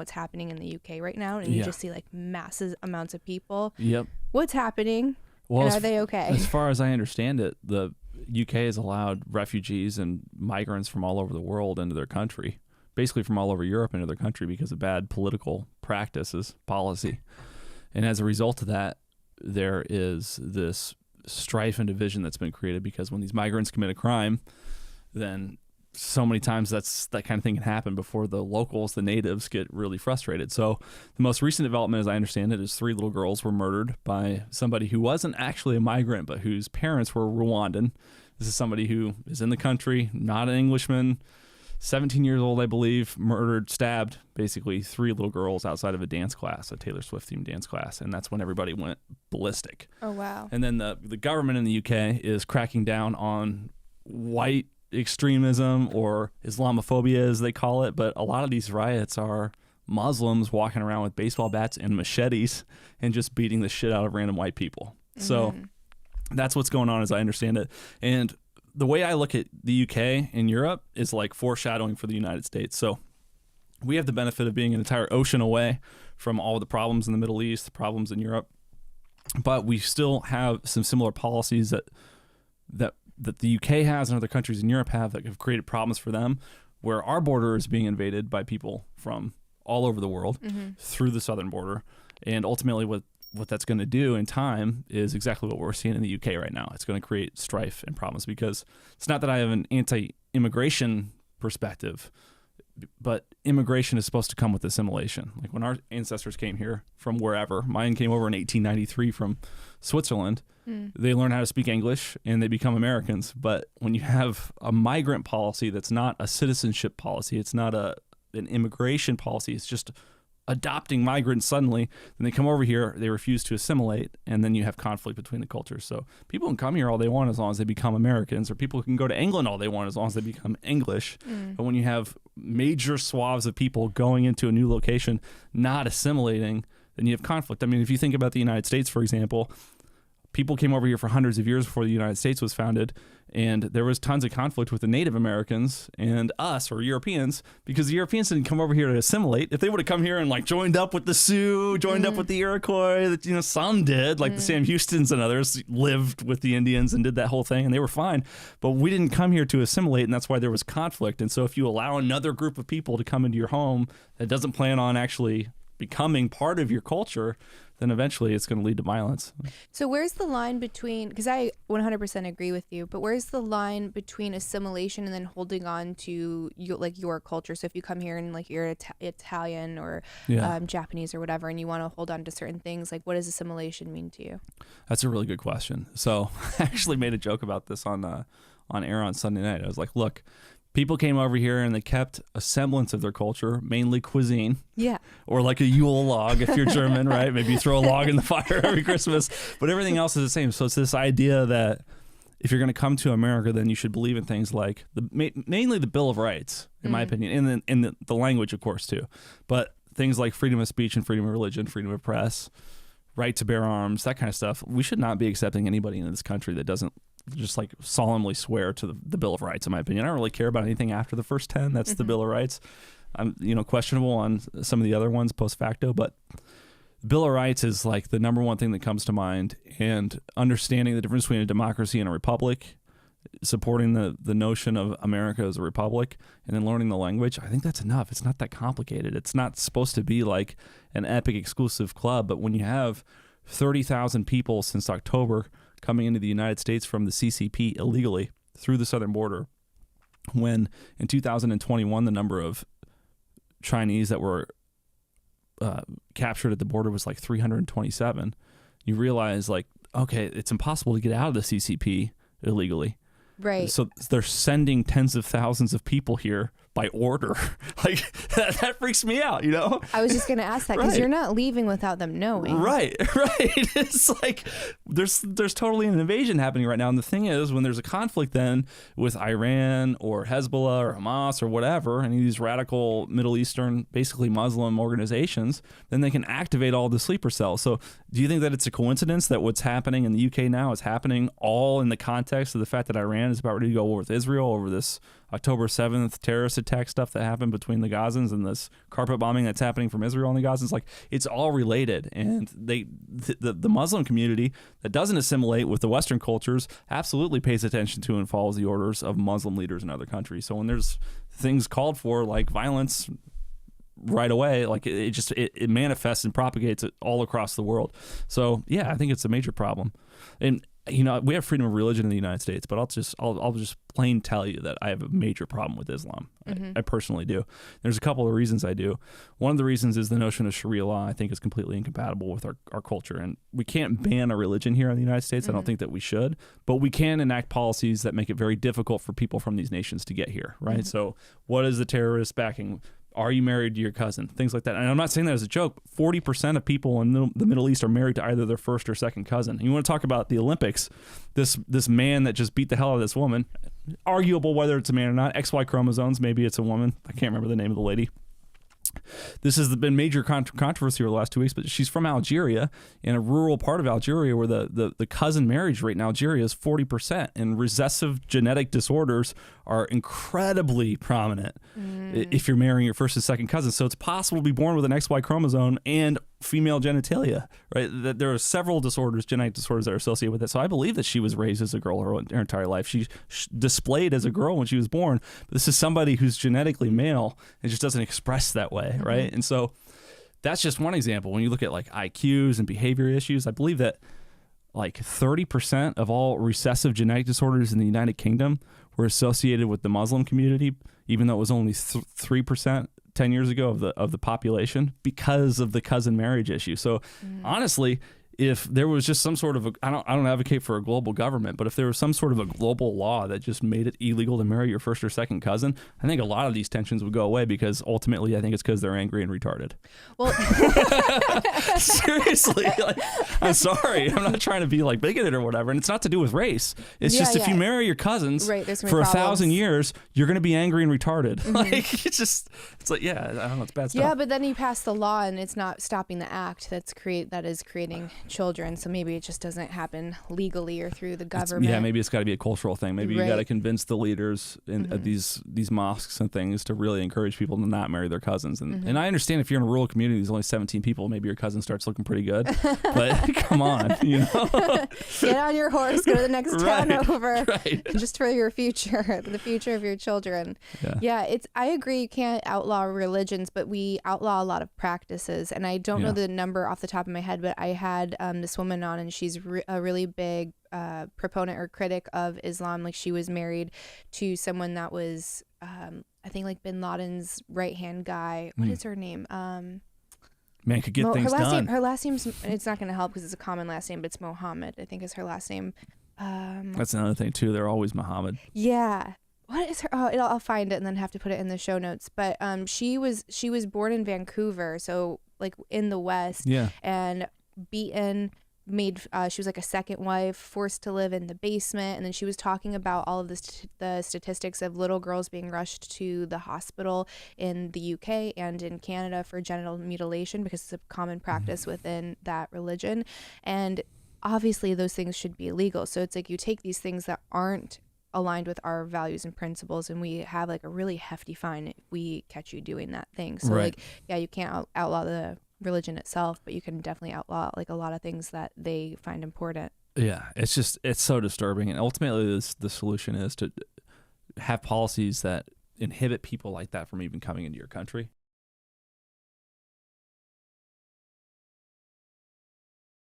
what's happening in the UK right now, and you Yeah. just see like massive amounts of people. Yep. What's happening? Well, And are they okay? As far as I understand it, the UK has allowed refugees and migrants from all over the world into their country, basically from all over Europe into their country because of bad political practices, policy. And as a result of that, there is this strife and division that's been created because when these migrants commit a crime, then so many times that kind of thing can happen before the locals, the natives, get really frustrated. So the most recent development, as I understand it, is 3 little girls were murdered by somebody who wasn't actually a migrant, but whose parents were Rwandan. This is somebody who is in the country, not an Englishman, 17 years old, I believe, murdered, stabbed, basically 3 little girls outside of a dance class, a Taylor Swift themed dance class. And that's when everybody went ballistic. Oh, wow. And then the government in the UK is cracking down on white extremism or Islamophobia, as they call it. But a lot of these riots are Muslims walking around with baseball bats and machetes and just beating the shit out of random white people. So that's what's going on, as I understand it. And the way I look at the UK and Europe is like foreshadowing for the United States. So we have the benefit of being an entire ocean away from all the problems in the Middle East, the problems in Europe. But we still have some similar policies that the UK has and other countries in Europe have that have created problems for them, where our border is being invaded by people from all over the world through the southern border. And ultimately what that's going to do in time is exactly what we're seeing in the UK right now. It's going to create strife and problems because it's not that I have an anti-immigration perspective, but immigration is supposed to come with assimilation. Like when our ancestors came here from wherever, mine came over in 1893 from Switzerland, they learn how to speak English and they become Americans. But when you have a migrant policy that's not a citizenship policy, it's not an immigration policy, it's just adopting migrants suddenly, then they come over here, they refuse to assimilate, and then you have conflict between the cultures. So people can come here all they want as long as they become Americans, or people can go to England all they want as long as they become English. But when you have major swaths of people going into a new location, not assimilating, then you have conflict. I mean, if you think about the United States, for example, people came over here for hundreds of years before the United States was founded, and there was tons of conflict with the Native Americans and us, or Europeans, because the Europeans didn't come over here to assimilate. If they would have come here and like joined up with the Sioux, joined up with the Iroquois, that some did, like the Sam Houstons and others lived with the Indians and did that whole thing, and they were fine. But we didn't come here to assimilate, and that's why there was conflict. And so if you allow another group of people to come into your home that doesn't plan on actually becoming part of your culture, then eventually it's going to lead to violence. So where's the line between, because I 100% agree with you, but where's the line between assimilation and then holding on to your culture? So if you come here and like you're Italian or Japanese or whatever, and you want to hold on to certain things, like what does assimilation mean to you? That's a really good question. So I actually made a joke about this on air on Sunday night. I was like, look, people came over here and they kept a semblance of their culture, mainly cuisine. Yeah. Or like a Yule log if you're German, right? Maybe you throw a log in the fire every Christmas. But everything else is the same. So it's this idea that if you're going to come to America, then you should believe in things like mainly the Bill of Rights, in my opinion, and in the language, of course, too. But things like freedom of speech and freedom of religion, freedom of press, right to bear arms, that kind of stuff. We should not be accepting anybody in this country that doesn't just like solemnly swear to the Bill of Rights, in my opinion. I don't really care about anything after the first 10. That's the Bill of Rights. I'm questionable on some of the other ones post facto, but the Bill of Rights is like the number one thing that comes to mind. And understanding the difference between a democracy and a republic, supporting the notion of America as a republic, and then learning the language, I think that's enough. It's not that complicated. It's not supposed to be like an epic exclusive club, but when you have 30,000 people since October coming into the United States from the CCP illegally through the southern border, when in 2021 the number of Chinese that were captured at the border was like 327, you realize like, okay, it's impossible to get out of the CCP illegally. Right. So they're sending tens of thousands of people here by order. Like that freaks me out, I was just going to ask that because you're not leaving without them knowing. Right. It's like there's totally an invasion happening right now. And the thing is, when there's a conflict then with Iran or Hezbollah or Hamas or whatever, any of these radical Middle Eastern, basically Muslim organizations, then they can activate all the sleeper cells. So do you think that it's a coincidence that what's happening in the UK now is happening all in the context of the fact that Iran is about ready to go war with Israel over this October 7th terrorist attack stuff that happened between the Gazans and this carpet bombing that's happening from Israel and the Gazans? Like, it's all related. And the Muslim community that doesn't assimilate with the Western cultures absolutely pays attention to and follows the orders of Muslim leaders in other countries. So when there's things called for, like violence right away, like it manifests and propagates it all across the world. So yeah, I think it's a major problem. And we have freedom of religion in the United States, but I'll just plain tell you that I have a major problem with Islam. I personally do. There's a couple of reasons I do. One of the reasons is the notion of Sharia law, I think, is completely incompatible with our culture. And we can't ban a religion here in the United States. I don't think that we should. But we can enact policies that make it very difficult for people from these nations to get here, right? So what is the terrorist backing? Are you married to your cousin? Things like that. And I'm not saying that as a joke. 40% of people in the Middle East are married to either their first or second cousin. And you want to talk about the Olympics, this man that just beat the hell out of this woman, arguable whether it's a man or not, XY chromosomes, maybe it's a woman. I can't remember the name of the lady. This has been major controversy over the last 2 weeks, but she's from Algeria, in a rural part of Algeria where the cousin marriage rate in Algeria is 40%, and recessive genetic disorders are incredibly prominent if you're marrying your first and second cousin. So it's possible to be born with an XY chromosome and female genitalia, right? That there are several genetic disorders that are associated with it. So I believe that she was raised as a girl her entire life. She displayed as a girl when she was born. But this is somebody who's genetically male and just doesn't express that way, right? And so that's just one example. When you look at like IQs and behavior issues, I believe that like 30% of all recessive genetic disorders in the United Kingdom were associated with the Muslim community, even though it was only 3% 10 years ago of the population, because of the cousin marriage issue. So honestly, if there was just some sort of I don't advocate for a global government, but if there was some sort of a global law that just made it illegal to marry your first or second cousin, I think a lot of these tensions would go away, because ultimately I think it's because they're angry and retarded. Well, seriously, like, I'm sorry, I'm not trying to be like bigoted or whatever, and it's not to do with race. It's just if you marry your cousins for 1,000 years, you're going to be angry and retarded. Like it's like, yeah, I don't know, it's bad stuff. Yeah, but then you pass the law and it's not stopping the act that is creating children. So maybe it just doesn't happen legally or through the government. Maybe it's got to be a cultural thing. Maybe you got to convince the leaders in these mosques and things to really encourage people to not marry their cousins. And I understand if you're in a rural community, there's only 17 people, maybe your cousin starts looking pretty good. But come on, Get on your horse, go to the next town over, just for your future, the future of your children. I agree, you can't outlaw religions, but we outlaw a lot of practices. And I don't know the number off the top of my head, but I had this woman on, and she's a really big proponent or critic of Islam. Like, she was married to someone that was I think like bin Laden's right hand guy. What is her name? Man, could get things done. Her last name's, it's not going to help because it's a common last name, but it's Mohammed, I think is her last name. That's another thing too. They're always Muhammad. Yeah. What is her? Oh, I'll find it and then have to put it in the show notes. But she was born in Vancouver, so like in the West. Yeah. And beaten, she was like a second wife, forced to live in the basement, and then she was talking about all of the statistics of little girls being rushed to the hospital in the UK and in Canada for genital mutilation, because it's a common practice within that religion. And obviously those things should be illegal. So it's like you take these things that aren't aligned with our values and principles, and we have like a really hefty fine if we catch you doing that thing. So like, yeah, you can't outlaw the religion itself, but you can definitely outlaw like a lot of things that they find important. Yeah, it's so disturbing, and ultimately the solution is to have policies that inhibit people like that from even coming into your country.